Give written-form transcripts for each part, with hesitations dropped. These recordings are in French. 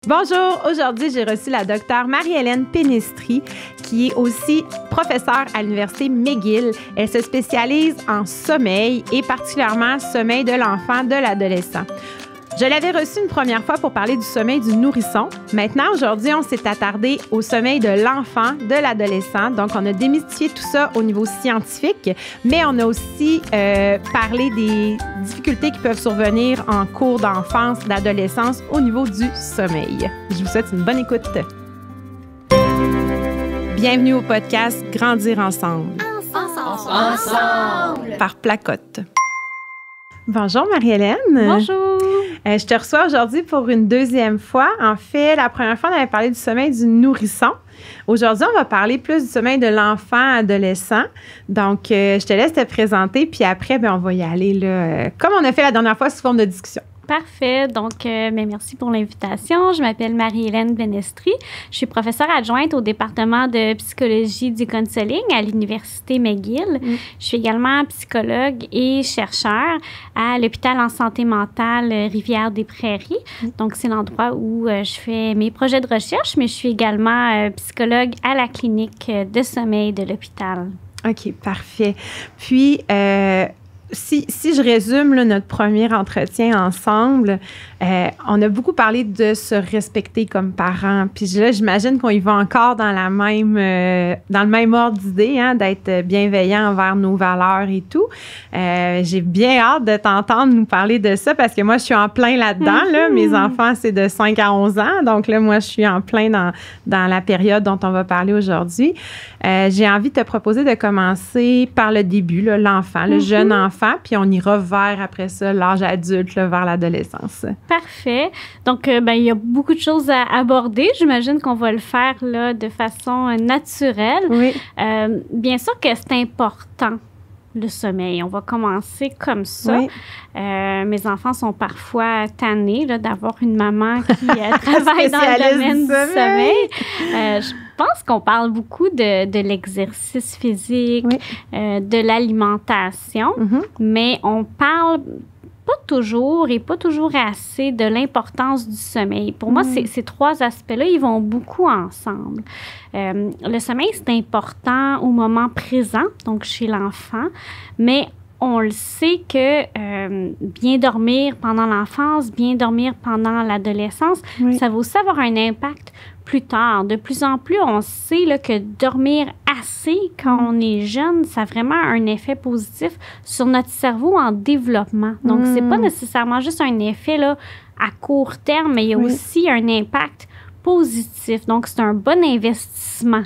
Bonjour, aujourd'hui j'ai reçu la docteure Marie-Hélène Pénestri qui est aussi professeure à l'université McGill. Elle se spécialise en sommeil et particulièrement sommeil de l'enfant, de l'adolescent. Je l'avais reçue une première fois pour parler du sommeil du nourrisson. Maintenant, aujourd'hui, on s'est attardé au sommeil de l'enfant, de l'adolescent. Donc, on a démystifié tout ça au niveau scientifique, mais on a aussi parlé des difficultés qui peuvent survenir en cours d'enfance, d'adolescence au niveau du sommeil. Je vous souhaite une bonne écoute. Bienvenue au podcast Grandir ensemble. Ensemble! Par Placote. Bonjour Marie-Hélène. Bonjour. Je te reçois aujourd'hui pour une deuxième fois. En fait, la première fois, on avait parlé du sommeil du nourrisson. Aujourd'hui, on va parler plus du sommeil de l'enfant adolescent. Donc, je te laisse te présenter, puis après, on va y aller là, comme on a fait la dernière fois sous forme de discussion. Parfait. Donc, merci pour l'invitation. Je m'appelle Marie-Hélène Pénestri. Je suis professeure adjointe au département de psychologie du counseling à l'université McGill. Je suis également psychologue et chercheur à l'hôpital en santé mentale Rivière-des-Prairies. Donc, c'est l'endroit où je fais mes projets de recherche, mais je suis également psychologue à la clinique de sommeil de l'hôpital. OK, parfait. Puis, si je résume là, notre premier entretien ensemble, on a beaucoup parlé de se respecter comme parents. Puis là, j'imagine qu'on y va encore dans le même ordre d'idée, hein, d'être bienveillant envers nos valeurs et tout. J'ai bien hâte de t'entendre nous parler de ça parce que moi, je suis en plein là-dedans. Là. Mes enfants, c'est de 5 à 11 ans. Donc là, moi, je suis en plein dans la période dont on va parler aujourd'hui. J'ai envie de te proposer de commencer par le début, là, l'enfant, le jeune enfant, puis on ira vers, après ça, l'âge adulte, là, vers l'adolescence. Parfait. Donc, il y a beaucoup de choses à aborder. J'imagine qu'on va le faire là, de façon naturelle. Oui. Bien sûr que c'est important, le sommeil. On va commencer comme ça. Oui. Mes enfants sont parfois tannés là, d'avoir une maman qui travaille dans le domaine du sommeil. Je pense qu'on parle beaucoup de l'exercice physique, de l'alimentation, mais on parle pas toujours et pas toujours assez de l'importance du sommeil. Pour moi, ces trois aspects-là, ils vont beaucoup ensemble. Le sommeil, c'est important au moment présent, donc chez l'enfant, mais on le sait que bien dormir pendant l'enfance, bien dormir pendant l'adolescence, ça va aussi avoir un impact plus tard. De plus en plus, on sait là, que dormir assez quand on est jeune, ça a vraiment un effet positif sur notre cerveau en développement. Donc, c'est pas nécessairement juste un effet là, à court terme, mais il y a aussi un impact positif. Donc, c'est un bon investissement.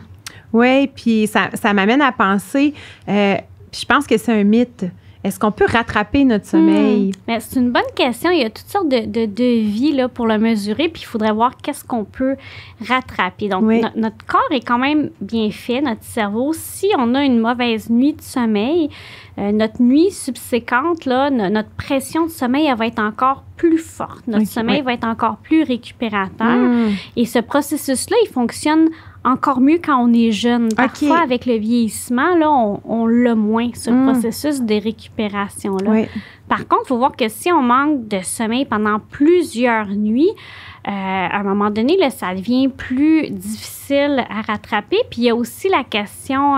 Oui, puis ça m'amène à penser, je pense que c'est un mythe. Est-ce qu'on peut rattraper notre sommeil? Bien, c'est une bonne question. Il y a toutes sortes de vies là, pour le mesurer, puis il faudrait voir qu'est-ce qu'on peut rattraper. Donc, notre corps est quand même bien fait, notre cerveau. Si on a une mauvaise nuit de sommeil, notre nuit subséquente, là, notre pression de sommeil, elle va être encore plus forte. Notre sommeil va être encore plus récupérateur. Et ce processus-là, il fonctionne encore mieux quand on est jeune. Parfois, avec le vieillissement, là, on l'a moins, ce processus de récupération-là. Par contre, il faut voir que si on manque de sommeil pendant plusieurs nuits, à un moment donné, là, ça devient plus difficile à rattraper. Puis, il y a aussi la question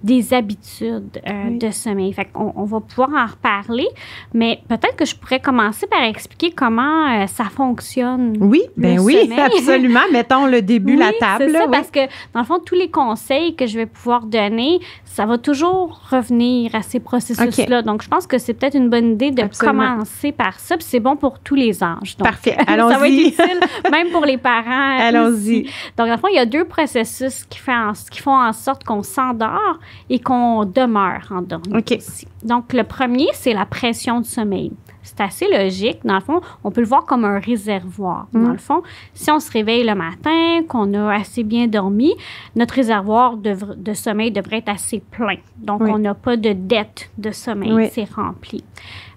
des habitudes de sommeil. Fait qu'on va pouvoir en reparler, mais peut-être que je pourrais commencer par expliquer comment ça fonctionne. Oui, absolument. Mettons le début, la table. C'est ça, parce que, dans le fond, tous les conseils que je vais pouvoir donner, ça va toujours revenir à ces processus-là. Donc, je pense que c'est peut-être une bonne idée de commencer par ça, puis c'est bon pour tous les âges. Donc, parfait, allons-y. Ça va être utile, même pour les parents. Allons-y. Aussi. Donc, dans le fond, il y a deux processus qui font en sorte qu'on s'endort et qu'on demeure endormi aussi. Donc, le premier, c'est la pression du sommeil. C'est assez logique. Dans le fond, on peut le voir comme un réservoir. Dans le fond, si on se réveille le matin, qu'on a assez bien dormi, notre réservoir de sommeil devrait être assez plein. Donc, on n'a pas de dette de sommeil. C'est rempli.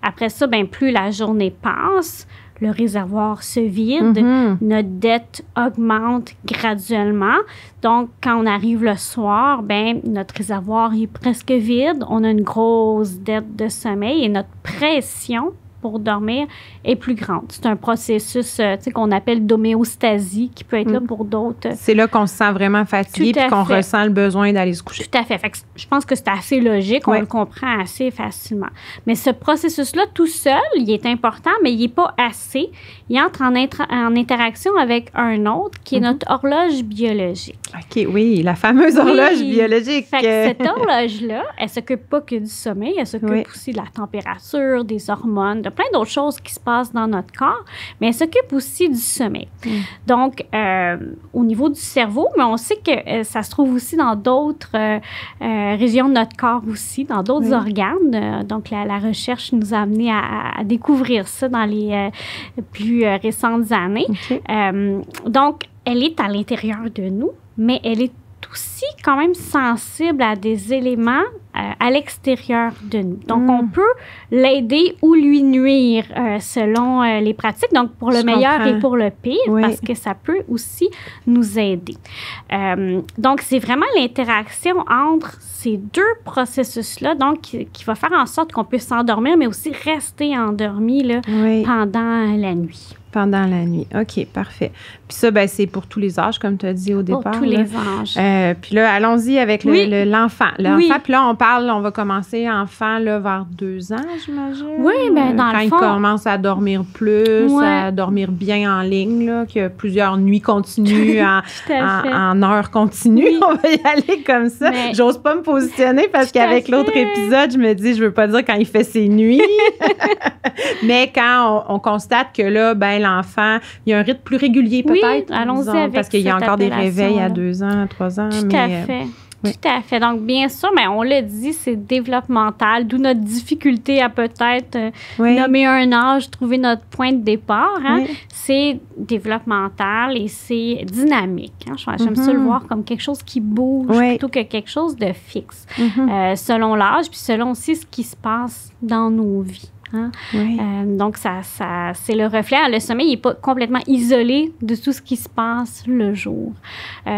Après ça, plus la journée passe, le réservoir se vide, notre dette augmente graduellement. Donc, quand on arrive le soir, notre réservoir est presque vide. On a une grosse dette de sommeil et notre pression pour dormir est plus grande. C'est un processus qu'on appelle d'homéostasie qui peut être là pour d'autres. C'est là qu'on se sent vraiment fatigué puis qu'on ressent le besoin d'aller se coucher. Tout à fait. Fait que je pense que c'est assez logique. On le comprend assez facilement. Mais ce processus-là, tout seul, il est important, mais il n'est pas assez. Il entre en interaction avec un autre qui est notre horloge biologique. OK, oui, la fameuse horloge biologique. Fait que cette horloge-là, elle ne s'occupe pas que du sommeil, elle s'occupe aussi de la température, des hormones, de plein d'autres choses qui se passent dans notre corps, mais elle s'occupe aussi du sommeil. Donc, au niveau du cerveau, mais on sait que ça se trouve aussi dans d'autres régions de notre corps aussi, dans d'autres organes. Donc, la recherche nous a amené à découvrir ça dans les plus récentes années. Donc, elle est à l'intérieur de nous, mais elle est aussi quand même sensible à des éléments à l'extérieur de nous. Donc, on peut l'aider ou lui nuire selon les pratiques, donc pour le meilleur et pour le pire, parce que ça peut aussi nous aider. Donc, c'est vraiment l'interaction entre ces deux processus-là, donc qui va faire en sorte qu'on puisse s'endormir, mais aussi rester endormi là, pendant la nuit. Pendant la nuit. OK, parfait. Puis ça, ben, c'est pour tous les âges, comme tu as dit au départ. Pour tous les âges. Puis là, allons-y avec l'enfant. L'enfant, puis là, on va commencer enfant là, vers 2 ans, j'imagine. Oui, bien, dans le fond. Quand il commence à dormir plus, à dormir bien en ligne, là, qu'il y a plusieurs nuits continues en heures continues. On va y aller comme ça. Mais, j'ose pas me positionner parce qu'avec l'autre épisode, je me dis, je veux pas dire quand il fait ses nuits. Mais quand on constate que là, ben l'enfant, il y a un rythme plus régulier peut-être. Oui, allons-y avec parce qu'il y a encore des réveils à 2 ans, à 3 ans. Tout à fait. Tout à fait. Donc, bien sûr, mais on l'a dit, c'est développemental, d'où notre difficulté à peut-être nommer un âge, trouver notre point de départ. Hein? C'est développemental et c'est dynamique. Hein? J'aime ça le voir comme quelque chose qui bouge plutôt que quelque chose de fixe, selon l'âge, puis selon aussi ce qui se passe dans nos vies. Hein? Donc, ça, c'est le reflet. Le sommeil n'est pas complètement isolé de tout ce qui se passe le jour.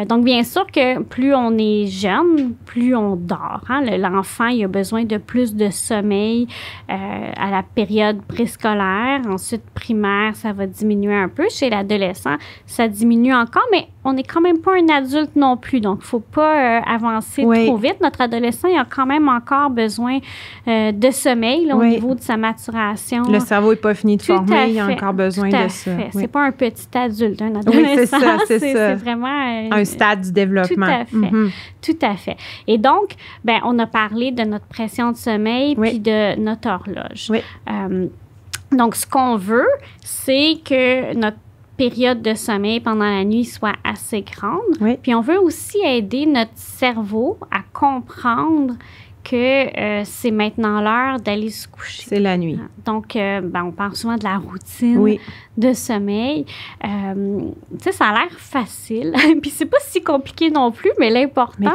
Donc, bien sûr que plus on est jeune, plus on dort. Hein? L'enfant, il a besoin de plus de sommeil à la période préscolaire. Ensuite, primaire, ça va diminuer un peu. Chez l'adolescent, ça diminue encore, mais on n'est quand même pas un adulte non plus. Donc, il ne faut pas avancer trop vite. Notre adolescent, il a quand même encore besoin de sommeil là, au niveau de sa maturation. Le cerveau n'est pas fini de former, il a encore besoin de ça. C'est pas un petit adulte, un adolescent. C'est vraiment... un stade du développement. Tout à fait. Tout à fait. Et donc, ben, on a parlé de notre pression de sommeil puis de notre horloge. Donc, ce qu'on veut, c'est que notre période de sommeil pendant la nuit soit assez grande. Puis on veut aussi aider notre cerveau à comprendre que c'est maintenant l'heure d'aller se coucher. C'est la nuit. Donc, on parle souvent de la routine de sommeil. Tu sais, ça a l'air facile. Puis c'est pas si compliqué non plus, mais l'important,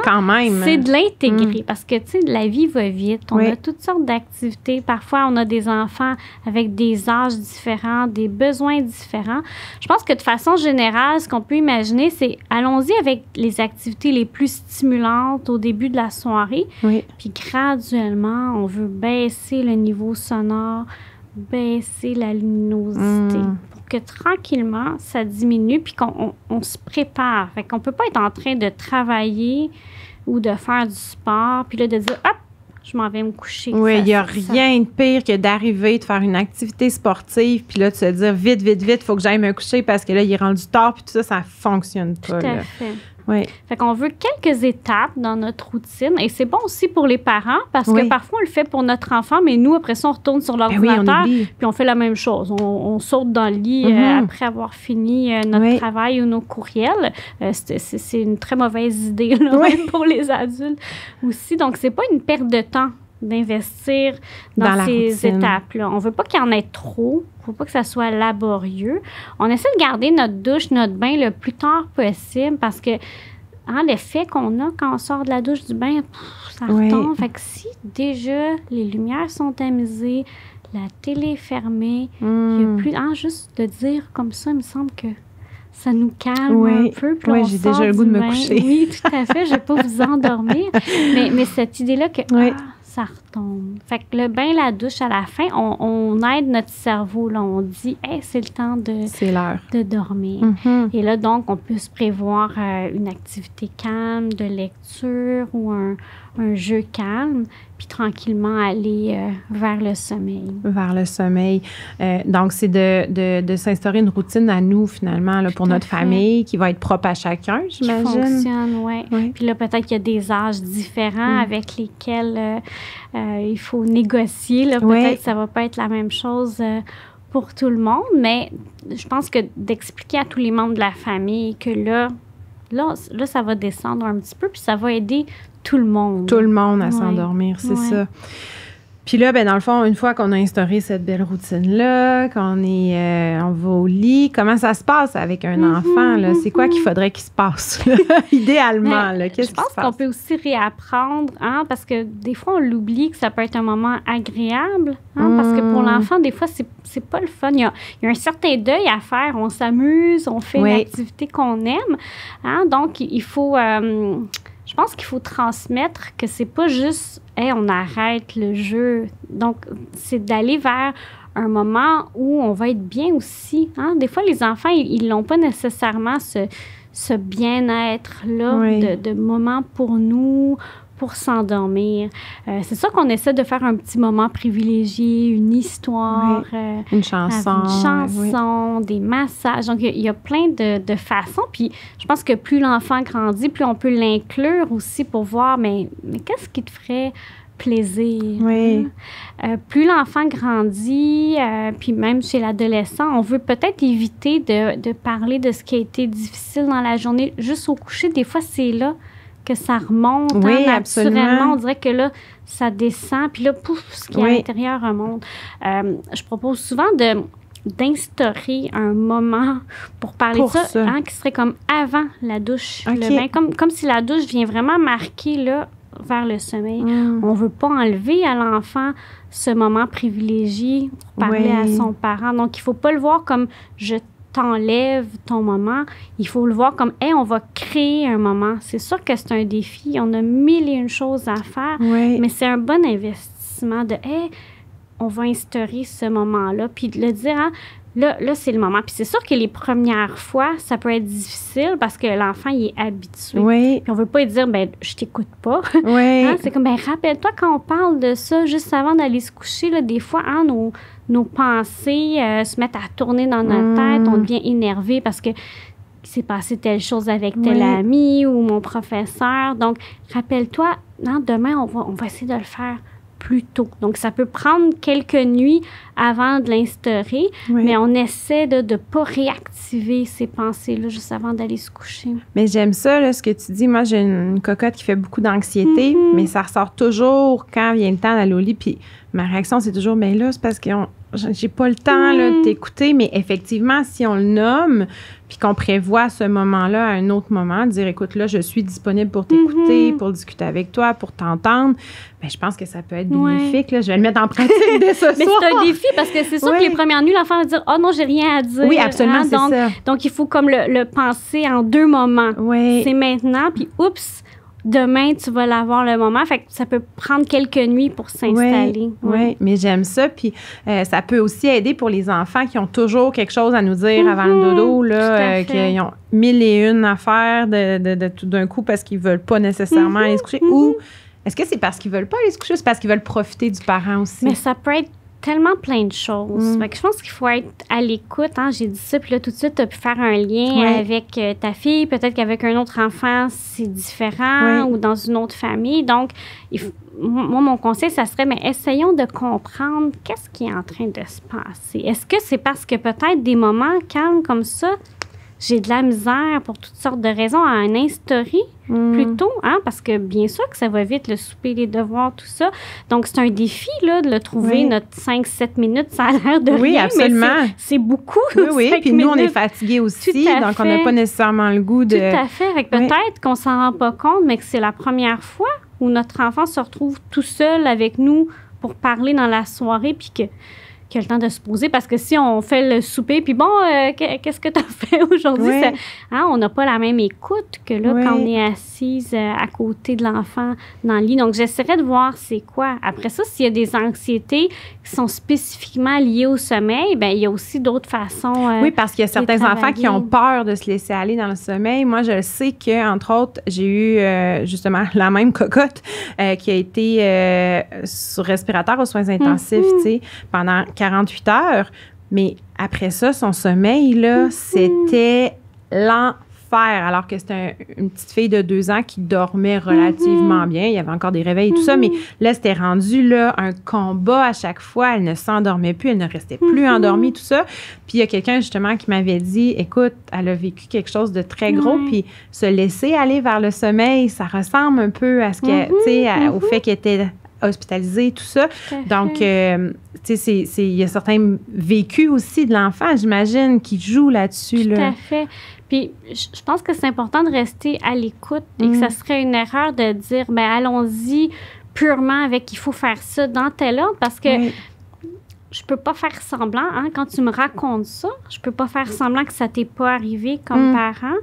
c'est de l'intégrer. Parce que, tu sais, la vie va vite. On a toutes sortes d'activités. Parfois, on a des enfants avec des âges différents, des besoins différents. Je pense que de façon générale, ce qu'on peut imaginer, c'est allons-y avec les activités les plus stimulantes au début de la soirée. Puis graduellement, on veut baisser le niveau sonore, baisser la luminosité pour que tranquillement, ça diminue puis qu'on se prépare. Fait qu'on ne peut pas être en train de travailler ou de faire du sport puis là, de dire « Hop, je m'en vais me coucher. » Oui, il n'y a rien de pire que d'arriver, de faire une activité sportive puis là, de se dire « Vite, vite, vite, il faut que j'aille me coucher parce que là, il est rendu tard puis tout ça, ça ne fonctionne pas. » Tout à fait. Fait qu'on veut quelques étapes dans notre routine et c'est bon aussi pour les parents parce que parfois on le fait pour notre enfant mais nous après ça on retourne sur l'ordinateur puis on fait la même chose, on saute dans le lit après avoir fini notre travail ou nos courriels. C'est une très mauvaise idée là, même pour les adultes aussi, donc c'est pas une perte de temps d'investir dans ces étapes-là. On veut pas qu'il y en ait trop. Il ne faut pas que ça soit laborieux. On essaie de garder notre douche, notre bain le plus tard possible parce que l'effet qu'on a quand on sort de la douche du bain, ça retombe. Fait que si déjà les lumières sont tamisées, la télé est fermée, il n'y a plus... juste de dire comme ça, il me semble que ça nous calme un peu. Oui, j'ai déjà le goût de me coucher. Oui, tout à fait. Je ne vais pas vous endormir. Mais cette idée-là que ça tombe. Fait que le bain, la douche, à la fin, on aide notre cerveau. Là, on dit, hey, c'est le temps de dormir. Et là, donc, on peut se prévoir une activité calme de lecture ou un jeu calme, puis tranquillement aller vers le sommeil. Vers le sommeil. Donc, c'est de s'instaurer une routine à nous, finalement, là, pour notre famille, qui va être propre à chacun, j'imagine. Qui fonctionne, oui. Puis là, peut-être qu'il y a des âges différents avec lesquels il faut négocier. Là, peut-être que ça va pas être la même chose pour tout le monde, mais je pense que d'expliquer à tous les membres de la famille que là, ça va descendre un petit peu, puis ça va aider tout le monde. Tout le monde à s'endormir, c'est ça. Puis là, dans le fond, une fois qu'on a instauré cette belle routine-là, qu'on va au lit, comment ça se passe avec un enfant? Là? C'est quoi qu'il faudrait qu'il se passe, là? Idéalement? Là, qu'est-ce qui se passe? Je pense qu'on peut aussi réapprendre, parce que des fois, on l'oublie que ça peut être un moment agréable, parce que pour l'enfant, des fois, c'est pas le fun. Il y a un certain deuil à faire. On s'amuse, on fait une activité qu'on aime. Donc, il faut... je pense qu'il faut transmettre que c'est pas juste « hey, on arrête le jeu ». Donc, c'est d'aller vers un moment où on va être bien aussi. Des fois, les enfants, ils n'ont pas nécessairement ce bien-être-là de moment pour nous, pour s'endormir. C'est ça qu'on essaie de faire un petit moment privilégié, une histoire. Une chanson. Des massages. Donc, il y a plein de façons. Puis, je pense que plus l'enfant grandit, plus on peut l'inclure aussi pour voir, mais qu'est-ce qui te ferait plaisir? Plus l'enfant grandit, puis même chez l'adolescent, on veut peut-être éviter de parler de ce qui a été difficile dans la journée. Juste au coucher, des fois, c'est là que ça remonte naturellement. Absolument. On dirait que là, ça descend, puis là, pouf, ce qui est à l'intérieur remonte. Je propose souvent d'instaurer un moment pour parler de ça. Qui serait comme avant la douche. Le bain, comme si la douche vient vraiment marquer là, vers le sommeil. On ne veut pas enlever à l'enfant ce moment privilégié pour parler à son parent. Donc, il ne faut pas le voir comme « je t'enlève ton moment ». Il faut le voir comme « hey, on va créer un moment ». C'est sûr que c'est un défi. On a 1001 choses à faire, mais c'est un bon investissement de « hey, on va instaurer ce moment-là ». Puis de le dire « là, c'est le moment ». Puis c'est sûr que les premières fois, ça peut être difficile parce que l'enfant, il est habitué. Puis on veut pas lui dire « je t'écoute pas ». C'est comme « rappelle-toi quand on parle de ça, juste avant d'aller se coucher, là, des fois, nos pensées se mettent à tourner dans notre tête, on devient énervé parce que il s'est passé telle chose avec tel ami ou mon professeur. Donc, rappelle-toi, demain, on va essayer de le faire plus tôt. Donc, ça peut prendre quelques nuits avant de l'instaurer, mais on essaie de ne pas réactiver ces pensées-là juste avant d'aller se coucher. Mais j'aime ça, là, ce que tu dis. Moi, j'ai une cocotte qui fait beaucoup d'anxiété, mais ça ressort toujours quand vient le temps d'aller au lit. Puis ma réaction, c'est toujours, mais là, c'est parce que j'ai pas le temps là, de t'écouter. Mais effectivement, si on le nomme, puis qu'on prévoit ce moment-là à un autre moment, dire, écoute, là, je suis disponible pour t'écouter, pour discuter avec toi, pour t'entendre, bien, je pense que ça peut être bénéfique. Là. Je vais le mettre en pratique dès ce soir. Mais c'est un défi parce que c'est sûr que les premières nuits, l'enfant va dire, « oh non, j'ai rien à dire ». Oui, absolument, c'est ça. Donc, il faut comme le penser en deux moments. C'est maintenant, puis oups, demain, tu vas l'avoir le moment. Fait que ça peut prendre quelques nuits pour s'installer. Oui, mais j'aime ça. Puis ça peut aussi aider pour les enfants qui ont toujours quelque chose à nous dire avant le dodo, là, qu'ils ont 1001 affaires de tout d'un coup parce qu'ils ne veulent pas nécessairement aller se coucher. Ou est-ce que c'est parce qu'ils ne veulent pas aller se coucher ou c'est parce qu'ils veulent profiter du parent aussi? Mais ça peut être tellement plein de choses. Fait que je pense qu'il faut être à l'écoute. J'ai dit ça, puis là, tout de suite, tu as pu faire un lien avec ta fille. Peut-être qu'avec un autre enfant, c'est différent ou dans une autre famille. Donc, moi, mon conseil, ça serait, mais essayons de comprendre qu'est-ce qui est en train de se passer. Est-ce que c'est parce que peut-être des moments calmes comme ça, j'ai de la misère pour toutes sortes de raisons à en instaurer plutôt, parce que bien sûr que ça va vite, le souper, les devoirs, tout ça. Donc, c'est un défi, là, de le trouver, notre 5-7 minutes, ça a l'air de rien, oui, absolument. Mais c'est beaucoup. Oui, puis nous, on est fatigués aussi, donc on n'a pas nécessairement le goût de... Tout à fait. Fait que peut-être qu'on s'en rend pas compte, mais que c'est la première fois où notre enfant se retrouve tout seul avec nous pour parler dans la soirée, puis qu'il qui a le temps de se poser. Parce que si on fait le souper, puis bon, qu'est-ce que tu as fait aujourd'hui? On n'a pas la même écoute que là, quand on est assise à côté de l'enfant dans le lit. Donc, j'essaierai de voir c'est quoi. Après ça, s'il y a des anxiétés qui sont spécifiquement liées au sommeil, bien, il y a aussi d'autres façons. Oui, parce qu'il y a certains enfants qui ont peur de se laisser aller dans le sommeil. Moi, je sais qu'entre autres, j'ai eu justement la même cocotte qui a été sur respirateur aux soins intensifs, tu sais, pendant 48 heures. Mais après ça, son sommeil, là, c'était l'enfer. Alors que c'était une petite fille de 2 ans qui dormait relativement bien. Il y avait encore des réveils et tout ça, mais là, c'était rendu là, un combat à chaque fois. Elle ne s'endormait plus, elle ne restait plus endormie, tout ça. Puis il y a quelqu'un, justement, qui m'avait dit, écoute, elle a vécu quelque chose de très gros, puis se laisser aller vers le sommeil, ça ressemble un peu à ce que, tu sais, au fait qu'elle était hospitalisée, tout ça. Donc, tu sais, il y a certains vécus aussi de l'enfant, j'imagine, qui jouent là-dessus. Tout à fait. Puis, je pense que c'est important de rester à l'écoute et que ça serait une erreur de dire, bien, allons-y purement avec il faut faire ça dans tel ordre parce que je peux pas faire semblant, quand tu me racontes ça, je peux pas faire semblant que ça t'est pas arrivé comme parent.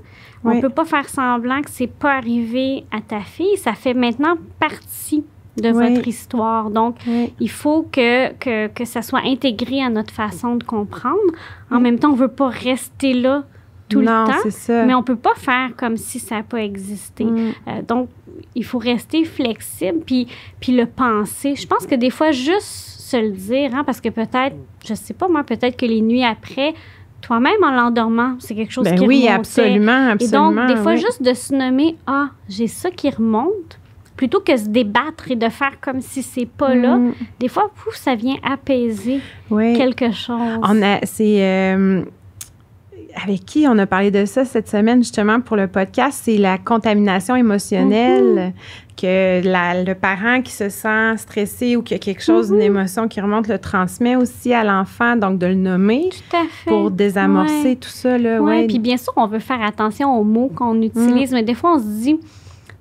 On peut pas faire semblant que c'est pas arrivé à ta fille. Ça fait maintenant partie de votre histoire. Donc, il faut que ça soit intégré à notre façon de comprendre. En même temps, on veut pas rester là tout le temps, c'est ça. Mais on peut pas faire comme si ça n'a pas existé. Donc, il faut rester flexible puis le penser. Je pense que des fois, juste se le dire, parce que peut-être, je sais pas moi, peut-être que les nuits après, toi-même en l'endormant, c'est quelque chose qui remontait. Oui, absolument. Et donc, des fois, juste de se nommer, j'ai ça qui remonte, plutôt que se débattre et de faire comme si c'est pas là, des fois, ça vient apaiser quelque chose. Avec qui on a parlé de ça cette semaine, justement, pour le podcast, c'est la contamination émotionnelle, que le parent qui se sent stressé ou qui a quelque chose, une émotion qui remonte, le transmet aussi à l'enfant, donc de le nommer pour désamorcer tout ça. Oui, puis bien sûr, on veut faire attention aux mots qu'on utilise, mais des fois, on se dit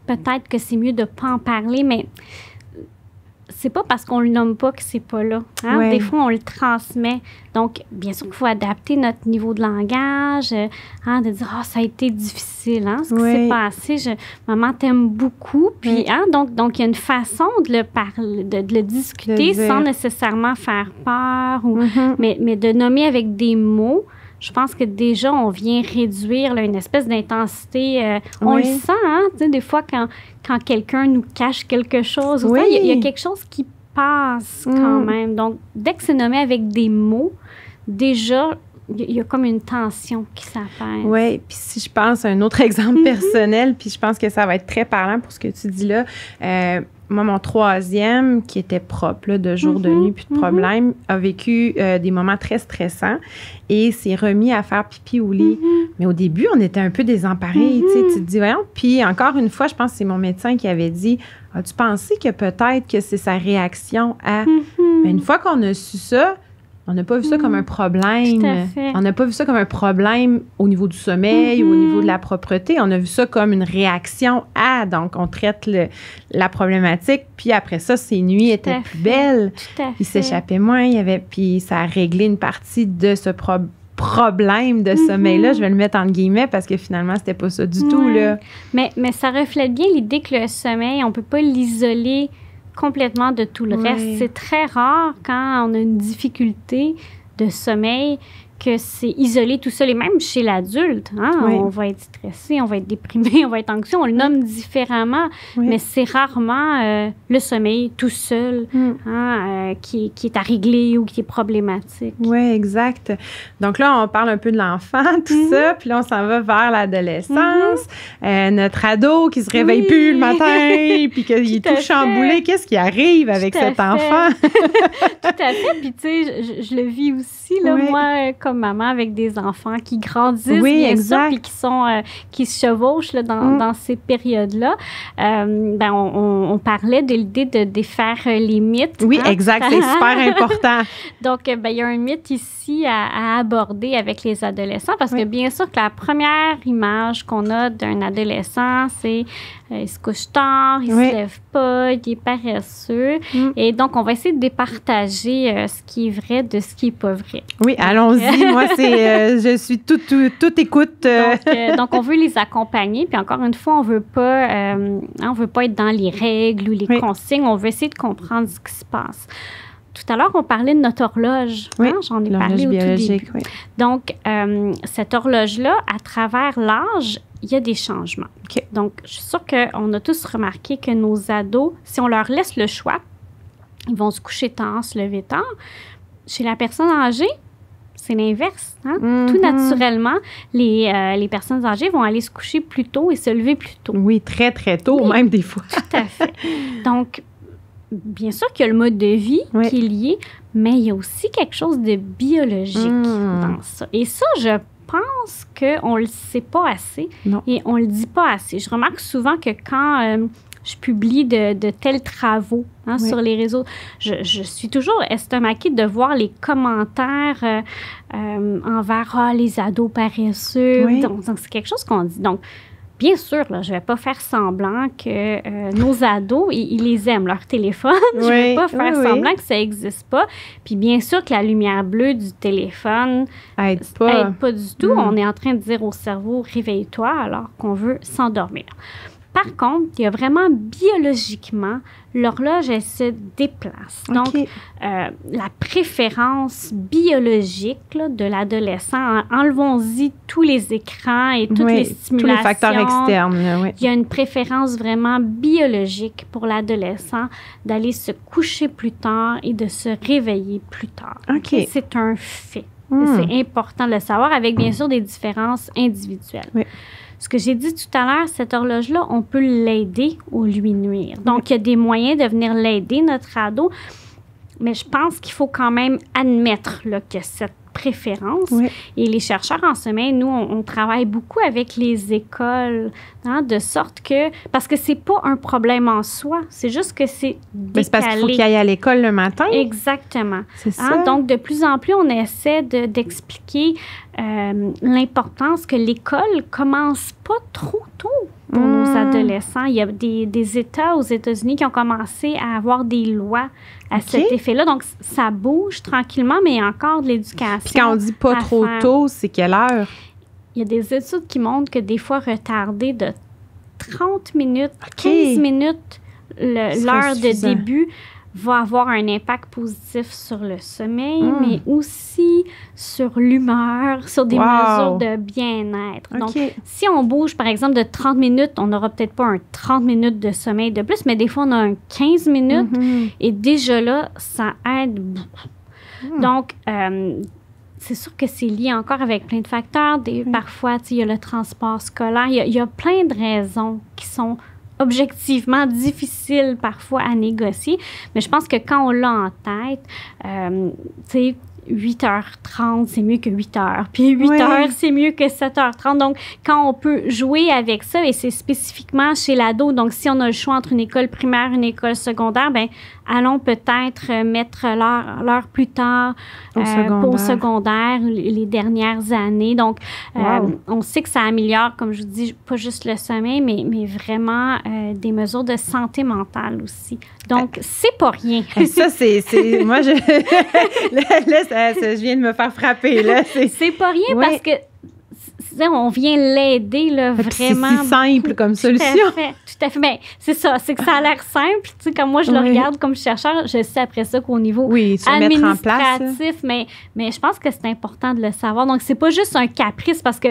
peut-être que c'est mieux de ne pas en parler, mais c'est pas parce qu'on le nomme pas que c'est pas là. Des fois, on le transmet. Donc, bien sûr qu'il faut adapter notre niveau de langage, de dire « ça a été difficile, ce qui s'est passé. Maman t'aime beaucoup. » Puis, donc, il y a une façon de le parler, de le discuter sans nécessairement faire peur, mais de nommer avec des mots. Je pense que déjà, on vient réduire une espèce d'intensité. On le sent, tu sais, des fois, quand quelqu'un nous cache quelque chose, il y a quelque chose qui passe quand même. Donc, dès que c'est nommé avec des mots, déjà, il y a comme une tension qui s'apaise. Oui, puis si je pense à un autre exemple personnel, puis je pense que ça va être très parlant pour ce que tu dis là, moi, mon 3e, qui était propre, de jour, de nuit, plus de problème, a vécu des moments très stressants et s'est remis à faire pipi au lit. Mais au début, on était un peu désemparés, tu te dis, voyons. Puis encore une fois, je pense que c'est mon médecin qui avait dit, as-tu pensé que peut-être que c'est sa réaction à... Mais une fois qu'on a su ça, on n'a pas vu ça comme un problème. Tout à fait. On n'a pas vu ça comme un problème au niveau du sommeil ou au niveau de la propreté. On a vu ça comme une réaction à. Donc, on traite la problématique. Puis après ça, ses nuits étaient plus belles. Il s'échappait moins. Puis ça a réglé une partie de ce problème de sommeil-là. Je vais le mettre entre guillemets parce que finalement, c'était pas ça du tout. Là. Mais ça reflète bien l'idée que le sommeil, on peut pas l'isoler complètement de tout le reste. C'est très rare quand on a une difficulté de sommeil que c'est isolé tout seul. Et même chez l'adulte, on va être stressé, on va être déprimé, on va être anxieux, on le nomme différemment, mais c'est rarement le sommeil tout seul qui est à régler ou qui est problématique. Oui, exact. Donc là, on parle un peu de l'enfant, tout ça, puis là, on s'en va vers l'adolescence. Notre ado qui se réveille plus le matin, puis qu'il est tout chamboulé. Qu'est-ce qui arrive avec cet enfant? Tout à fait. Puis tu sais, je le vis aussi, là, moi, comme maman avec des enfants qui grandissent, oui, bien exact. sûr, puis qui se chevauchent là, dans ces périodes-là. On parlait de l'idée de défaire les mythes. Oui, exact, c'est super important. Donc, il y a un mythe ici à aborder avec les adolescents parce que bien sûr que la première image qu'on a d'un adolescent, c'est il se couche tard, il se lève pas, il est paresseux. Et donc, on va essayer de départager ce qui est vrai de ce qui est pas vrai. Oui, allons-y. Moi, je suis tout écoute. Donc, on veut les accompagner. Puis encore une fois, on veut pas être dans les règles ou les consignes. On veut essayer de comprendre ce qui se passe. Tout à l'heure, on parlait de notre horloge. Oui, j'en ai parlé au tout début. Oui. Donc, cette horloge-là, à travers l'âge, il y a des changements. Okay. Donc, je suis sûre qu'on a tous remarqué que nos ados, si on leur laisse le choix, ils vont se coucher tard, se lever tard. Chez la personne âgée, c'est l'inverse. Tout naturellement, les personnes âgées vont aller se coucher plus tôt et se lever plus tôt. Oui, très, très tôt, même des fois. Tout à fait. Donc, bien sûr qu'il y a le mode de vie qui est lié, mais il y a aussi quelque chose de biologique dans ça. Et ça, je pense qu'on ne le sait pas assez et on ne le dit pas assez. Je remarque souvent que quand je publie de tels travaux sur les réseaux, je suis toujours estomaquée de voir les commentaires envers les ados paresseux. Oui. Donc, c'est quelque chose qu'on dit. Donc, bien sûr, là, je ne vais pas faire semblant que nos ados, ils les aiment, leur téléphone. Je ne vais pas faire semblant que ça n'existe pas. Puis bien sûr que la lumière bleue du téléphone aide pas du tout. On est en train de dire au cerveau, réveille-toi, alors qu'on veut s'endormir. Par contre, il y a vraiment biologiquement, l'horloge, elle se déplace. Donc, la préférence biologique là, de l'adolescent, enlevons-y tous les écrans et toutes les stimulations. Tous les facteurs externes. Il y a une préférence vraiment biologique pour l'adolescent d'aller se coucher plus tard et de se réveiller plus tard. C'est un fait. C'est important de le savoir avec, bien sûr, des différences individuelles. Oui. Ce que j'ai dit tout à l'heure, cette horloge-là, on peut l'aider ou lui nuire. Donc, il y a des moyens de venir l'aider, notre ado, mais je pense qu'il faut quand même admettre là, que cette préférence. Et les chercheurs en sommeil, nous, on travaille beaucoup avec les écoles, de sorte que... Parce que c'est pas un problème en soi, c'est juste que c'est décalé. C'est parce qu'il faut qu'il aille à l'école le matin. Exactement. C'est ça. Donc, de plus en plus, on essaie d'expliquer l'importance que l'école commence pas trop tôt pour nos adolescents. Il y a des États aux États-Unis qui ont commencé à avoir des lois à cet effet-là. Donc, ça bouge tranquillement, mais il y a encore de l'éducation. Puis quand on dit pas trop tôt, c'est quelle heure? Il y a des études qui montrent que des fois, retarder de 30 minutes, 15 minutes l'heure de début va avoir un impact positif sur le sommeil, mais aussi sur l'humeur, sur des mesures de bien-être. Donc, si on bouge, par exemple, de 30 minutes, on n'aura peut-être pas un 30 minutes de sommeil de plus, mais des fois, on a un 15 minutes et déjà là, ça aide beaucoup. Donc, c'est sûr que c'est lié encore avec plein de facteurs. Parfois, il y a le transport scolaire. Il y a plein de raisons qui sont objectivement difficile parfois à négocier, mais je pense que quand on l'a en tête, tu sais, 8h30, c'est mieux que 8h. Puis 8h, c'est mieux que 7h30. Donc, quand on peut jouer avec ça, et c'est spécifiquement chez l'ado, donc si on a le choix entre une école primaire et une école secondaire, bien, allons peut-être mettre l'heure plus tard au secondaire, les dernières années. Donc, on sait que ça améliore, comme je vous dis, pas juste le sommeil, mais vraiment des mesures de santé mentale aussi. Donc, c'est pas rien. Ça, c'est moi, je viens de me faire frapper, là. C'est pas rien parce que on vient l'aider, là, vraiment. C'est si simple comme solution. Tout à fait. Bien, c'est ça. C'est que ça a l'air simple. Tu sais, comme moi, je le regarde comme chercheur, je sais après ça qu'au niveau administratif, mais je pense que c'est important de le savoir. Donc, c'est pas juste un caprice parce que,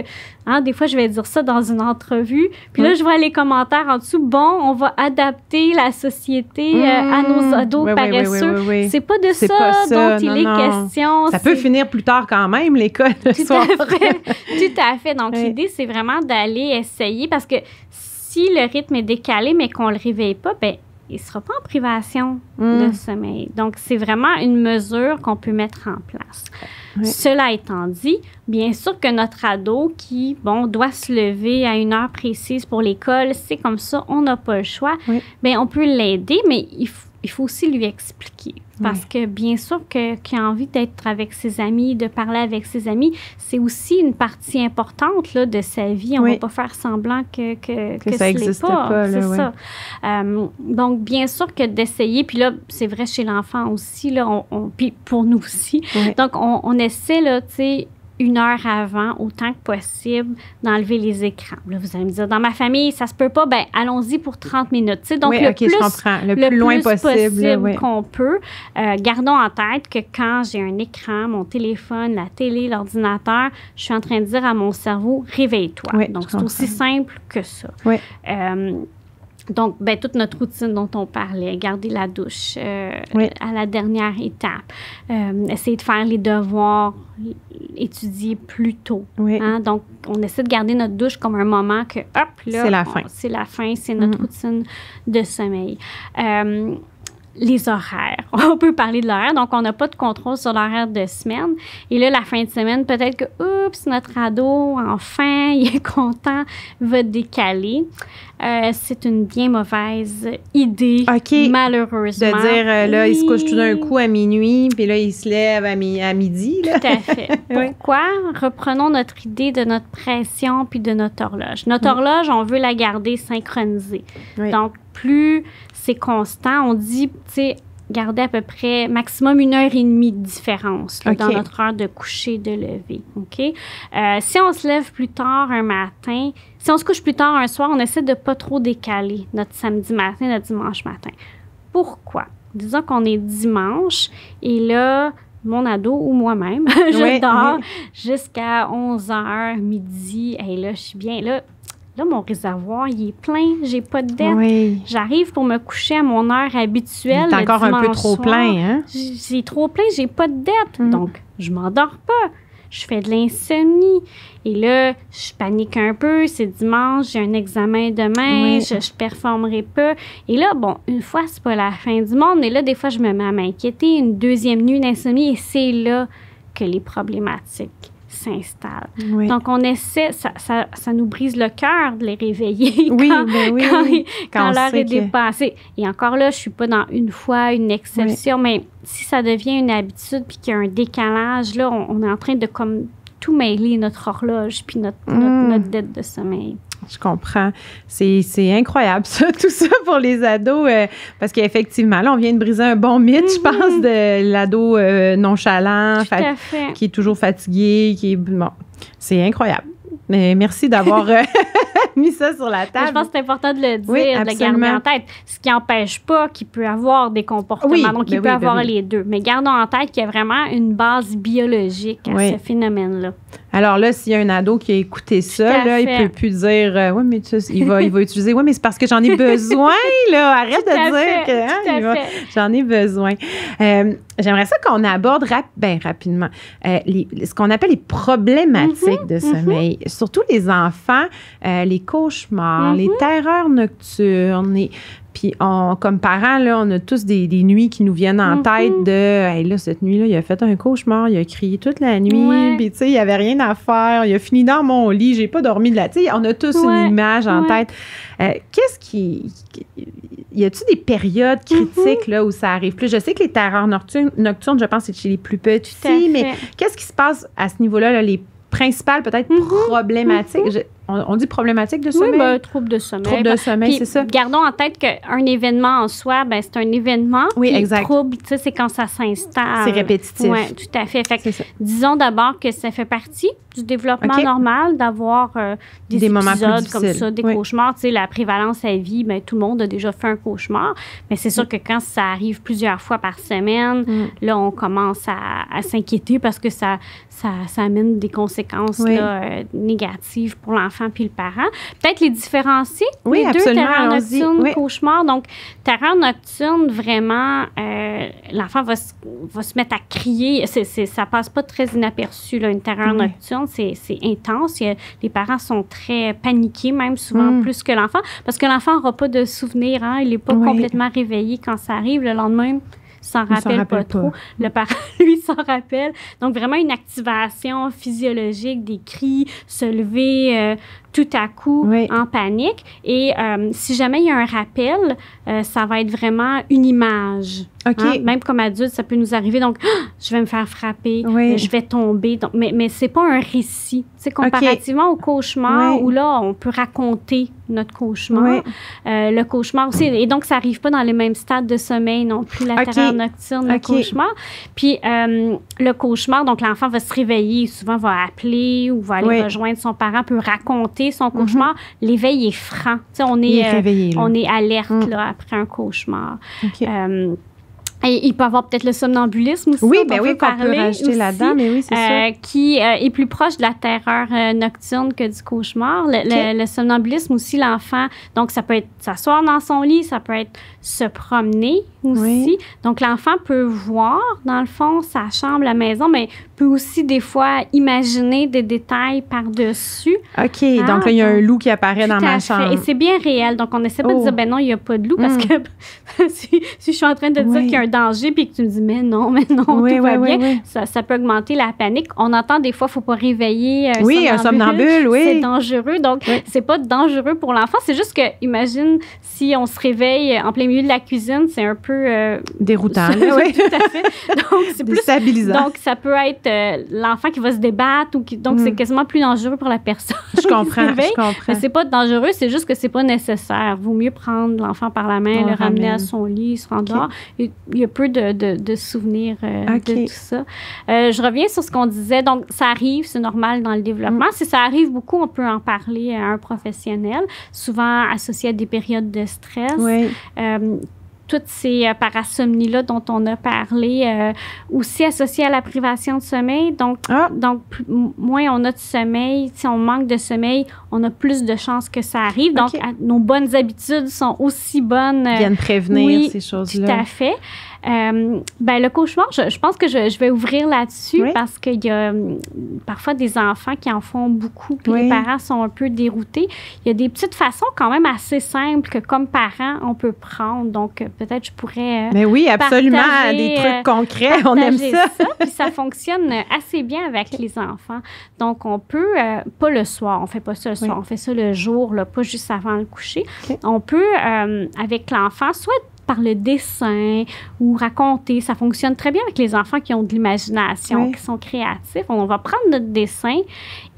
des fois, je vais dire ça dans une entrevue. Puis là, je vois les commentaires en dessous. Bon, on va adapter la société à nos ados paresseux. C'est pas de ça dont il est question. Ça peut finir plus tard quand même, l'école, le soir. Tout à fait. Donc, l'idée, c'est vraiment d'aller essayer parce que si le rythme est décalé, mais qu'on ne le réveille pas, bien, il ne sera pas en privation de sommeil. Donc, c'est vraiment une mesure qu'on peut mettre en place. Oui. Cela étant dit, bien sûr que notre ado qui, doit se lever à une heure précise pour l'école, c'est comme ça, on n'a pas le choix. Oui. Bien, on peut l'aider, mais il faut aussi lui expliquer. Parce que bien sûr qu'il a envie d'être avec ses amis, de parler avec ses amis, c'est aussi une partie importante là, de sa vie. On ne va pas faire semblant que ça n'existe pas. C'est ça. Donc, bien sûr que d'essayer, puis là, c'est vrai chez l'enfant aussi, là, puis pour nous aussi. Oui. Donc, on essaie, là, tu sais, 1 heure avant, autant que possible, d'enlever les écrans. Là, vous allez me dire, dans ma famille, ça se peut pas, bien, allons-y pour 30 minutes. T'sais, donc, je comprends. Le plus loin possible qu'on peut. Gardons en tête que quand j'ai un écran, mon téléphone, la télé, l'ordinateur, je suis en train de dire à mon cerveau, réveille-toi. Oui, donc, c'est aussi simple que ça. Oui. Donc, toute notre routine dont on parlait, garder la douche à la dernière étape, essayer de faire les devoirs, étudier plus tôt. Oui. Hein? Donc, on essaie de garder notre douche comme un moment que, hop, là, c'est la fin. C'est la fin, c'est notre routine de sommeil. Les horaires. On peut parler de l'horaire. Donc, on n'a pas de contrôle sur l'horaire de semaine. Et là, la fin de semaine, peut-être que, oups, notre ado, enfin, il est content, va décaler. C'est une bien mauvaise idée, malheureusement. De dire, là, il se couche tout d'un coup à minuit, puis là, il se lève à midi. Là. Tout à fait. Pourquoi? Reprenons notre idée de notre pression puis de notre horloge. Notre horloge, on veut la garder synchronisée. Oui. Donc, plus c'est constant, on dit, tu sais, garder à peu près maximum 1h30 de différence là, dans notre heure de coucher, de lever. OK? Si on se lève plus tard un matin, si on se couche plus tard un soir, on essaie de ne pas trop décaler notre samedi matin, notre dimanche matin. Pourquoi? Disons qu'on est dimanche et là, mon ado ou moi-même, je dors jusqu'à 11h, midi. Et là, je suis bien. Là, mon réservoir, il est plein, j'ai pas de dette. Oui. J'arrive pour me coucher à mon heure habituelle. Il est encore un peu trop plein, hein? J'ai trop plein, j'ai pas de dette. Donc, je m'endors pas. Je fais de l'insomnie. Et là, je panique un peu. C'est dimanche, j'ai un examen demain, je performerai pas. Et là, une fois, c'est pas la fin du monde. Mais là, des fois, je me mets à m'inquiéter. Une deuxième nuit d'insomnie. Et c'est là que les problématiques s'installe. Oui. Donc, on essaie, ça nous brise le cœur de les réveiller quand l'heure est dépassée. Et encore là, je ne suis pas dans une fois, une exception, mais si ça devient une habitude puis qu'il y a un décalage, là, on est en train de comme tout mêler, notre horloge puis notre dette de sommeil. Je comprends. C'est incroyable, ça, tout ça pour les ados, parce qu'effectivement, là, on vient de briser un bon mythe, je pense, de l'ado nonchalant, qui est toujours fatigué, c'est incroyable. Mais merci d'avoir mis ça sur la table. Je pense que c'est important de le dire, de le garder en tête. Ce qui n'empêche pas qu'il peut avoir des comportements, donc il peut avoir les deux. Mais gardons en tête qu'il y a vraiment une base biologique à ce phénomène-là. Alors là, s'il y a un ado qui a écouté ça, là, il ne peut plus dire oui, mais il va utiliser oui, mais c'est parce que j'en ai besoin, là. Arrête de dire que j'en ai besoin. J'aimerais ça qu'on aborde rapidement ce qu'on appelle les problématiques de sommeil. Surtout les enfants, les cauchemars, les terreurs nocturnes. Puis, comme parents, là, on a tous des nuits qui nous viennent en tête de hey, là, cette nuit-là, il a fait un cauchemar, il a crié toute la nuit, puis, tu sais, il n'y avait rien à faire, il a fini dans mon lit, j'ai pas dormi de la. Tu sais, on a tous une image en tête. Y a-t-il des périodes critiques là, où ça arrive plus? Je sais que les terreurs nocturnes, je pense que c'est chez les plus petits, mais qu'est-ce qui se passe à ce niveau-là, là, les principales, peut-être, problématiques? On dit problématique de sommeil? Oui, trouble de sommeil. Trouble de sommeil, c'est ça. Gardons en tête qu'un événement en soi, c'est un événement. Oui, exact. Trouble, tu sais, c'est quand ça s'installe. C'est répétitif. Oui, tout à fait. Disons d'abord que ça fait partie du développement normal d'avoir des épisodes comme ça, des cauchemars. Tu sais, la prévalence à vie, tout le monde a déjà fait un cauchemar. Mais c'est sûr que quand ça arrive plusieurs fois par semaine, là, on commence à s'inquiéter parce que ça amène des conséquences négatives pour l'enfant puis le parent. Peut-être les différencier, les deux, terreur nocturne, cauchemar. Donc, terreur nocturne, vraiment, l'enfant va se mettre à crier. Ça passe pas très inaperçu, là, une terreur nocturne. C'est intense. Les parents sont très paniqués, même souvent plus que l'enfant, parce que l'enfant n'aura pas de souvenirs. Hein, il n'est pas complètement réveillé quand ça arrive. Le lendemain, s'en rappelle pas trop. Le parent, lui, s'en rappelle. Donc, vraiment une activation physiologique, des cris, se lever tout à coup en panique. Et si jamais il y a un rappel, ça va être vraiment une image. Hein? Même comme adulte, ça peut nous arriver. Donc, je vais me faire frapper, je vais tomber. Donc, mais c'est pas un récit. Tu sais, comparativement au cauchemar, où là, on peut raconter notre cauchemar. Le cauchemar aussi. Et donc, ça n'arrive pas dans les mêmes stades de sommeil non plus, la terreur nocturne, le cauchemar. Puis, le cauchemar, donc l'enfant va se réveiller, souvent va appeler ou va aller rejoindre son parent, peut raconter son cauchemar. L'éveil est franc. Tu sais, on est réveillé, on est alerte là, après un cauchemar. Et il peut avoir peut-être le somnambulisme aussi. Oui, ben oui, qu'on peut rajouter là-dedans, mais oui, c'est ça. Qui est plus proche de la terreur nocturne que du cauchemar. Le somnambulisme aussi, l'enfant, donc ça peut être s'asseoir dans son lit, ça peut être se promener aussi. Donc, l'enfant peut voir, dans le fond, sa chambre, la maison, mais peut aussi, des fois, imaginer des détails par-dessus. OK, donc là, il y a un loup qui apparaît dans ma chambre. Et c'est bien réel. Donc, on essaie pas de dire, ben non, il n'y a pas de loup, parce que si je suis en train de dire qu'il y a un danger, puis que tu me dis, mais non, tout va bien, ça peut augmenter la panique. On entend des fois, il ne faut pas réveiller un somnambule. C'est dangereux. Donc, c'est pas dangereux pour l'enfant. C'est juste que, imagine, si on se réveille en plein milieu de la cuisine, c'est un peu... déroutant. Oui, tout à fait. Donc, c'est plus déstabilisant. Donc, ça peut être l'enfant qui va se débattre. Donc, c'est quasiment plus dangereux pour la personne. Je comprends. Mais c'est pas dangereux, c'est juste que c'est pas nécessaire. Vaut mieux prendre l'enfant par la main, le ramener à son lit, se rendort. Il y a peu de souvenirs de tout ça. Je reviens sur ce qu'on disait. Donc, ça arrive, c'est normal dans le développement. Si ça arrive beaucoup, on peut en parler à un professionnel, souvent associé à des périodes de stress. Toutes ces parasomnies-là dont on a parlé, aussi associées à la privation de sommeil. Donc, moins on a de sommeil, si on manque de sommeil, on a plus de chances que ça arrive. Donc, nos bonnes habitudes sont aussi bonnes. Viennent prévenir ces choses-là. Tout à fait. Le cauchemar, je pense que je vais ouvrir là-dessus parce qu'il y a parfois des enfants qui en font beaucoup, puis les parents sont un peu déroutés. Il y a des petites façons quand même assez simples que, comme parents, on peut prendre. Donc, peut-être je pourrais mais oui, absolument, des trucs concrets, on aime ça. Puis ça fonctionne assez bien avec les enfants. Donc, on peut, pas le soir, on fait pas ça le soir, on fait ça le jour, là, pas juste avant le coucher. On peut, avec l'enfant, soit par le dessin ou raconter. Ça fonctionne très bien avec les enfants qui ont de l'imagination, qui sont créatifs. On va prendre notre dessin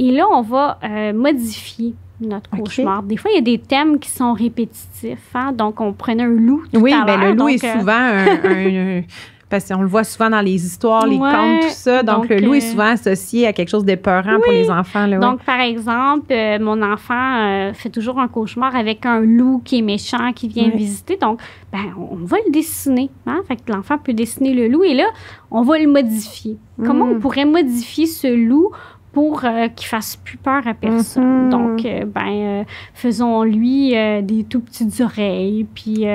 et là, on va modifier notre cauchemar. Des fois, il y a des thèmes qui sont répétitifs. Hein? Donc, on prenait un loup tout à l'heure. Le loup est souvent un parce qu'on le voit souvent dans les histoires, les contes, tout ça. Donc le loup est souvent associé à quelque chose d'épeurant pour les enfants. Là, donc, par exemple, mon enfant fait toujours un cauchemar avec un loup qui est méchant, qui vient visiter. Donc, on va le dessiner. Hein? Fait que l'enfant peut dessiner le loup et là, on va le modifier. Comment on pourrait modifier ce loup pour qu'il fasse plus peur à personne. Donc, faisons-lui des tout petites oreilles, puis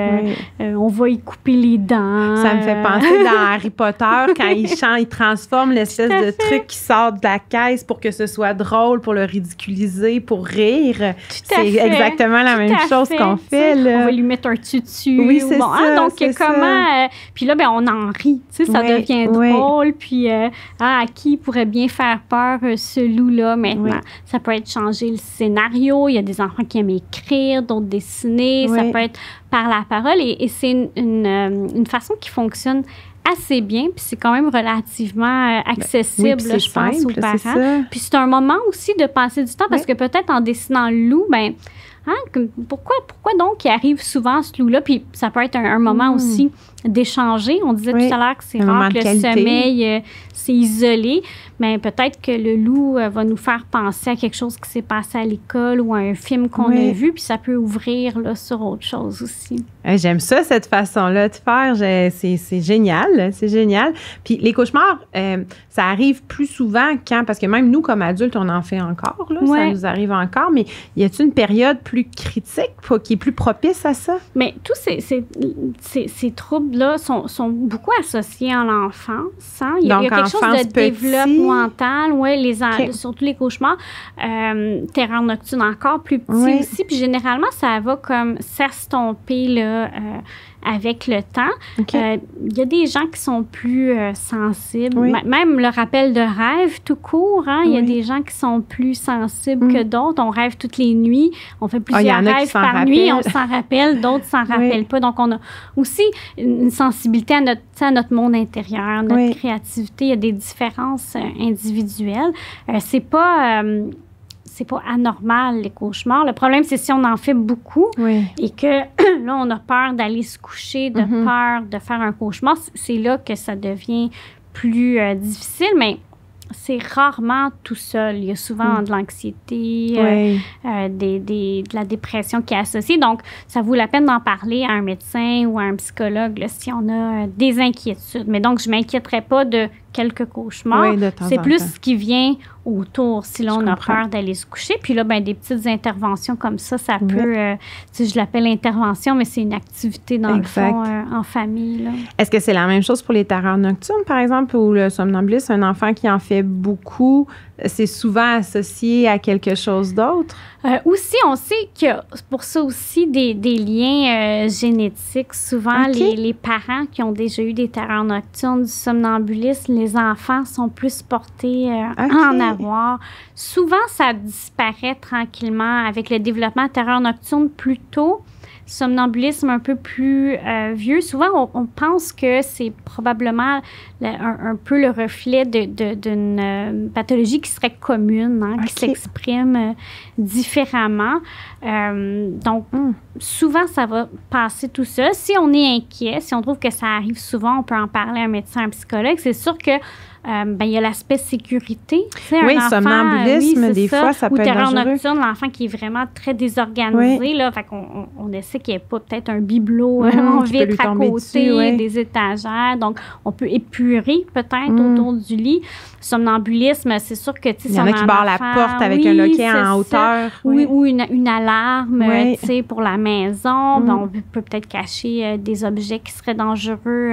on va y couper les dents. Ça me fait penser dans Harry Potter, quand il transforme l'espèce de truc qui sort de la caisse pour que ce soit drôle, pour le ridiculiser, pour rire. C'est exactement la même chose qu'on fait. Là. On va lui mettre un tutu. Oui, c'est ça. Donc, comment... puis là, on en rit. Tu sais, ça devient drôle. Puis, à qui pourrait bien faire peur ce loup-là maintenant? Ça peut être changer le scénario. Il y a des enfants qui aiment écrire, d'autres dessiner. Ça peut être par la parole. Et c'est une façon qui fonctionne assez bien, puis c'est quand même relativement accessible, je pense, aux parents. Puis c'est un moment aussi de passer du temps, parce que peut-être en dessinant le loup, pourquoi donc il arrive souvent ce loup-là? Puis ça peut être un moment aussi d'échanger. On disait tout à l'heure que c'est rare que le sommeil s'est isolé, mais peut-être que le loup va nous faire penser à quelque chose qui s'est passé à l'école ou à un film qu'on a vu, puis ça peut ouvrir là, sur autre chose aussi. J'aime ça, cette façon-là de faire. C'est génial, c'est génial. Puis les cauchemars, ça arrive plus souvent parce que même nous, comme adultes, on en fait encore, là, ça nous arrive encore, mais y a-t-il une période plus critique qui est plus propice à ça? Mais tous ces troubles-là sont beaucoup associés à l'enfance. Hein? Il y a quelque chose de développemental, surtout les cauchemars. Terreur nocturne encore plus petit aussi. Puis généralement, ça va comme s'estomper là, avec le temps. Okay. Il y a des gens qui sont plus sensibles. Oui. Même le rappel de rêve tout court, hein, il y a des gens qui sont plus sensibles que d'autres. On rêve toutes les nuits. On fait plusieurs rêves par nuit. On s'en rappelle. D'autres s'en rappellent pas. Donc, on a aussi une sensibilité à notre monde intérieur, notre créativité. Il y a des différences individuelles. C'est pas anormal, les cauchemars. Le problème, c'est si on en fait beaucoup et que là, on a peur d'aller se coucher, de peur de faire un cauchemar. C'est là que ça devient plus difficile, mais c'est rarement tout seul. Il y a souvent de l'anxiété, de la dépression qui est associée. Donc, ça vaut la peine d'en parler à un médecin ou à un psychologue là, si on a des inquiétudes. Mais donc, je ne m'inquiéterais pas de quelques cauchemars. C'est plus ce qui vient autour, si là, on a peur d'aller se coucher. Puis là, ben, des petites interventions comme ça peut... je l'appelle intervention, mais c'est une activité, dans le fond, en famille. Là. Est-ce que c'est la même chose pour les terreurs nocturnes, par exemple, ou le somnambulisme? Un enfant qui en fait beaucoup, c'est souvent associé à quelque chose d'autre? Aussi, on sait qu'il y a pour ça aussi des liens génétiques. Souvent, les parents qui ont déjà eu des terreurs nocturnes, du somnambulisme, les enfants sont plus portés à en avoir. Souvent, ça disparaît tranquillement avec le développement de terreur nocturne plus tôt. Somnambulisme un peu plus vieux. Souvent, on pense que c'est probablement un peu le reflet d'une pathologie qui serait commune, hein, qui s'exprime différemment. Donc, souvent, ça va passer tout ça. Si on est inquiet, si on trouve que ça arrive souvent, on peut en parler à un médecin, un psychologue. C'est sûr que il y a l'aspect sécurité. Oui, somnambulisme, des fois, ça peut être dangereux. Ou terreur nocturne, l'enfant qui est vraiment très désorganisé, là, fait qu'on essaie qu'il n'y ait pas peut-être un bibelot en vitre à côté, des étagères. Donc, on peut épurer peut-être autour du lit. Somnambulisme, c'est sûr que... Il y en a qui barrent la porte avec un loquet en hauteur. Ou une alarme pour la maison. Ben, on peut peut-être cacher des objets qui seraient dangereux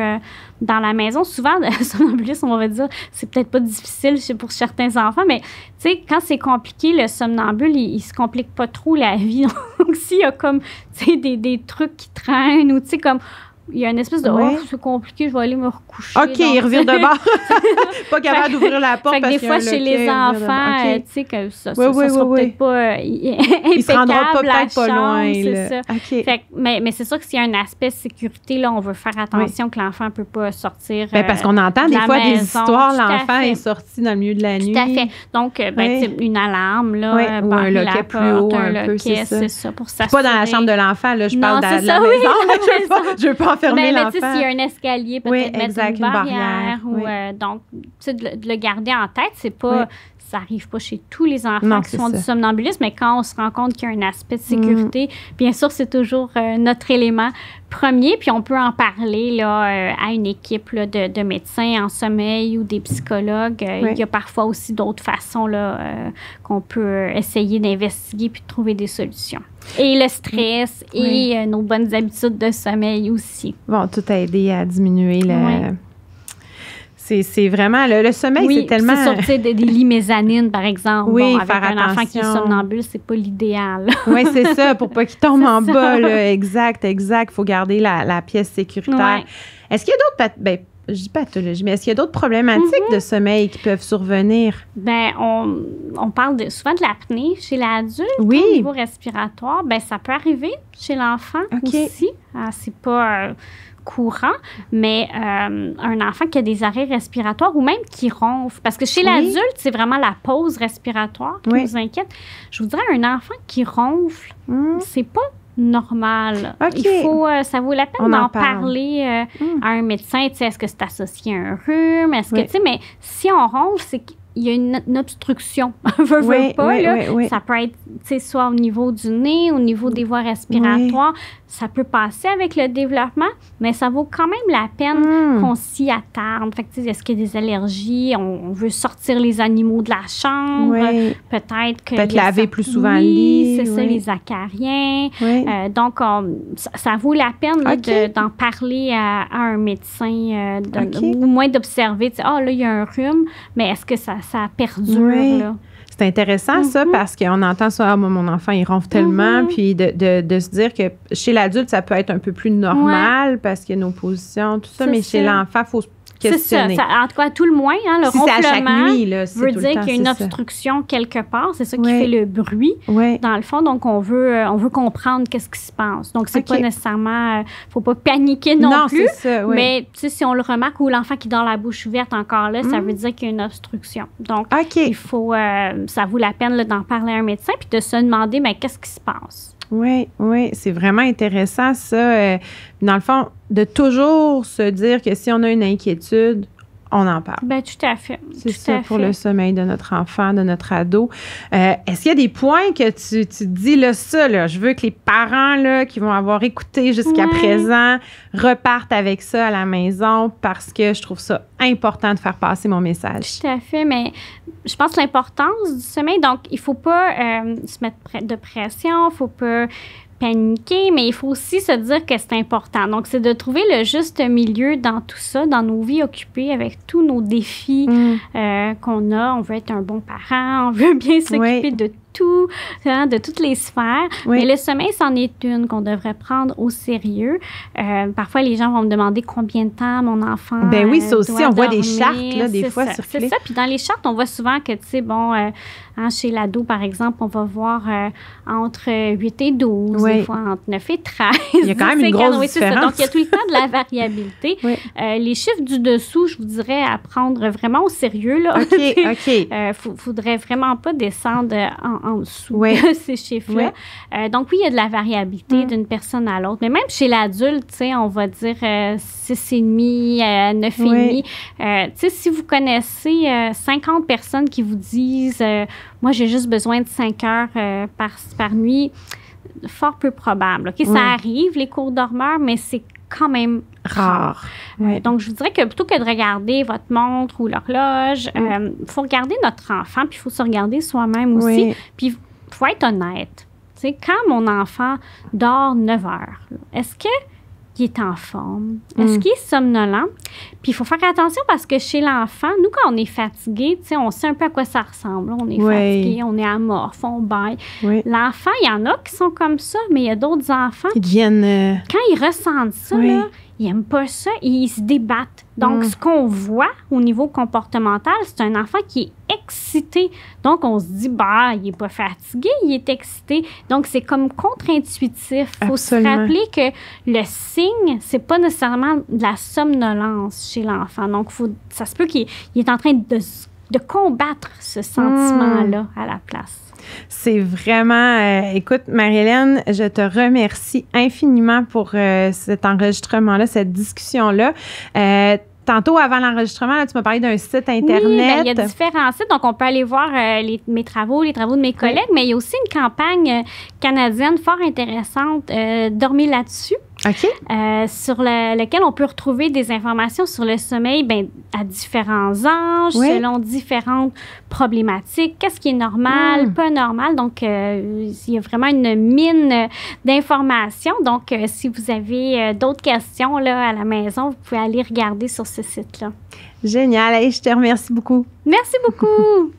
dans la maison. Souvent, le somnambulisme, on va dire, c'est peut-être pas difficile pour certains enfants, mais tu sais, quand c'est compliqué, le somnambule, il se complique pas trop la vie. Donc, s'il y a comme, tu sais, des trucs qui traînent ou tu sais, comme... Il y a une espèce de « Oh, c'est compliqué, je vais aller me recoucher. » OK, il revire de bord. Pas capable d'ouvrir la porte parce que des fois, chez les enfants, tu sais, que ça sera peut-être pas impeccable. Il se rendra peut-être pas loin. C'est ça. Fait, mais c'est sûr que s'il y a un aspect sécurité, là, on veut faire attention que l'enfant ne peut pas sortir parce qu'on entend des fois des histoires, l'enfant est sorti dans le milieu de la nuit. Tout à fait. Donc, une alarme, là, ou un loquet plus haut, un peu, c'est ça. Pour s'assurer. Pas dans la chambre de l'enfant, là, je parle de la maison. Je veux pas enfermer l'enfant. Mais tu sais, s'il y a un escalier, peut-être mettre une barrière. Donc, tu sais, de le garder en tête, c'est pas... Ça n'arrive pas chez tous les enfants qui font du somnambulisme, mais quand on se rend compte qu'il y a un aspect de sécurité, bien sûr, c'est toujours notre élément premier, puis on peut en parler là, à une équipe là, de médecins en sommeil ou des psychologues. Il y a parfois aussi d'autres façons là, qu'on peut essayer d'investiguer puis de trouver des solutions. Et le stress et nos bonnes habitudes de sommeil aussi. Bon, tout a aidé à diminuer le... C'est vraiment... Le sommeil, c'est tellement... c'est sortir des lits mezzanines, par exemple. Oui, avec un enfant qui est somnambule, c'est pas l'idéal. Oui, c'est ça, pour pas qu'il tombe en bas. Là. Exact. Il faut garder la pièce sécuritaire. Ouais. Est-ce qu'il y a d'autres... je dis pathologie, mais est-ce qu'il y a d'autres problématiques de sommeil qui peuvent survenir? Bien, on parle souvent de l'apnée chez l'adulte. Oui. Au niveau respiratoire, bien, ça peut arriver chez l'enfant aussi. C'est pas... courant, mais un enfant qui a des arrêts respiratoires ou même qui ronfle. Parce que chez l'adulte, c'est vraiment la pause respiratoire qui nous inquiète. Je vous dirais, un enfant qui ronfle, c'est pas normal. Il faut, ça vaut la peine d'en parler à un médecin. Tu sais, est-ce que c'est associé à un rhume? Est-ce que, tu sais, mais si on ronfle, c'est qu'il y a une obstruction. Ça peut être, tu sais, soit au niveau du nez, au niveau des voies respiratoires. Ça peut passer avec le développement, mais ça vaut quand même la peine qu'on s'y attarde. Fait que, tu sais, est-ce qu'il y a des allergies? On veut sortir les animaux de la chambre. Peut-être laver plus souvent le lit. C'est ça, les acariens. Donc, ça vaut la peine là, d'en parler à un médecin, au moins d'observer. Tu sais, là, il y a un rhume, mais est-ce que ça perdure? Là? C'est intéressant, ça, parce qu'on entend ça, ah, moi, mon enfant, il ronfle tellement, puis de se dire que chez l'adulte, ça peut être un peu plus normal parce qu'il y a nos positions, tout ça, mais chez l'enfant, il faut se questionner. C'est ça. En tout cas, à tout le moins, le si ronflement c'est à chaque nuit, là, veut dire qu'il y a une obstruction quelque part. C'est ça qui fait le bruit, dans le fond. Donc, on veut comprendre qu'est-ce qui se passe. Donc, c'est pas nécessairement... faut pas paniquer non plus. C'est ça, mais si on le remarque, ou l'enfant qui dort la bouche ouverte encore là, ça veut dire qu'il y a une obstruction. Donc, il faut... ça vaut la peine d'en parler à un médecin puis de se demander, qu'est-ce qui se passe? Oui, c'est vraiment intéressant, ça. Dans le fond, de toujours se dire que si on a une inquiétude, on en parle. Bien, tout à fait. C'est ça pour le sommeil de notre enfant, de notre ado. Est-ce qu'il y a des points que tu te dis, là, ça, là, je veux que les parents là, qui vont avoir écouté jusqu'à présent repartent avec ça à la maison parce que je trouve ça important de faire passer mon message. Tout à fait, mais je pense que l'importance du sommeil, donc il ne faut pas se mettre de pression, il ne faut pas paniquer, mais il faut aussi se dire que c'est important. Donc, c'est de trouver le juste milieu dans tout ça, dans nos vies occupées, avec tous nos défis qu'on a. On veut être un bon parent, on veut bien s'occuper de tout, de toutes les sphères. Mais le sommeil, c'en est une qu'on devrait prendre au sérieux. Parfois, les gens vont me demander combien de temps mon enfant Ben oui, ça aussi, on voit des dormir. chartes, là, des fois, sur C'est ça. Puis dans les chartes, on voit souvent que, tu sais, chez l'ado, par exemple, on va voir entre 8 et 12, des fois entre 9 et 13. Il y a quand même une grosse différence. Donc, il y a tout le temps de la variabilité. Les chiffres du dessous, je vous dirais à prendre vraiment au sérieux. Là. OK. Faudrait vraiment pas descendre en dessous de ces chiffres-là. Donc, oui, il y a de la variabilité d'une personne à l'autre. Mais même chez l'adulte, tu sais, on va dire 6,5, 9,5. Tu sais, si vous connaissez 50 personnes qui vous disent moi, j'ai juste besoin de 5 heures par nuit, fort peu probable. Ça arrive, les cours dormeurs, mais c'est quand même rare. Donc, je vous dirais que plutôt que de regarder votre montre ou l'horloge, il faut regarder notre enfant, puis il faut se regarder soi-même aussi. Puis, il faut être honnête. Tu sais, quand mon enfant dort 9 heures, est-ce qu'il est en forme? Est-ce qu'il est somnolent? Puis, il faut faire attention parce que chez l'enfant, nous, quand on est fatigué, tu sais, on sait un peu à quoi ça ressemble. On est fatigué, on est amorphe, on baille. L'enfant, il y en a qui sont comme ça, mais il y a d'autres enfants qui deviennent... Quand ils ressentent ça, là, ils n'aiment pas ça et ils se débattent. Donc, ce qu'on voit au niveau comportemental, c'est un enfant qui est excité. Donc, on se dit, il n'est pas fatigué, il est excité. Donc, c'est comme contre-intuitif. Il faut se rappeler que le signe, c'est pas nécessairement de la somnolence chez l'enfant. Donc, ça se peut qu'il est en train de combattre ce sentiment-là à la place. C'est vraiment... écoute, Marie-Hélène, je te remercie infiniment pour cet enregistrement-là, cette discussion-là. Tantôt, avant l'enregistrement, là, tu m'as parlé d'un site Internet. Oui, il y a différents sites. Donc, on peut aller voir mes travaux, les travaux de mes collègues, mais il y a aussi une campagne canadienne fort intéressante, Dormez là-dessus. Sur lequel on peut retrouver des informations sur le sommeil à différents âges, selon différentes problématiques. Qu'est-ce qui est normal, pas normal. Donc, il y a vraiment une mine d'informations. Donc, si vous avez d'autres questions là, à la maison, vous pouvez aller regarder sur ce site-là. Génial. Hey, je te remercie beaucoup. Merci beaucoup.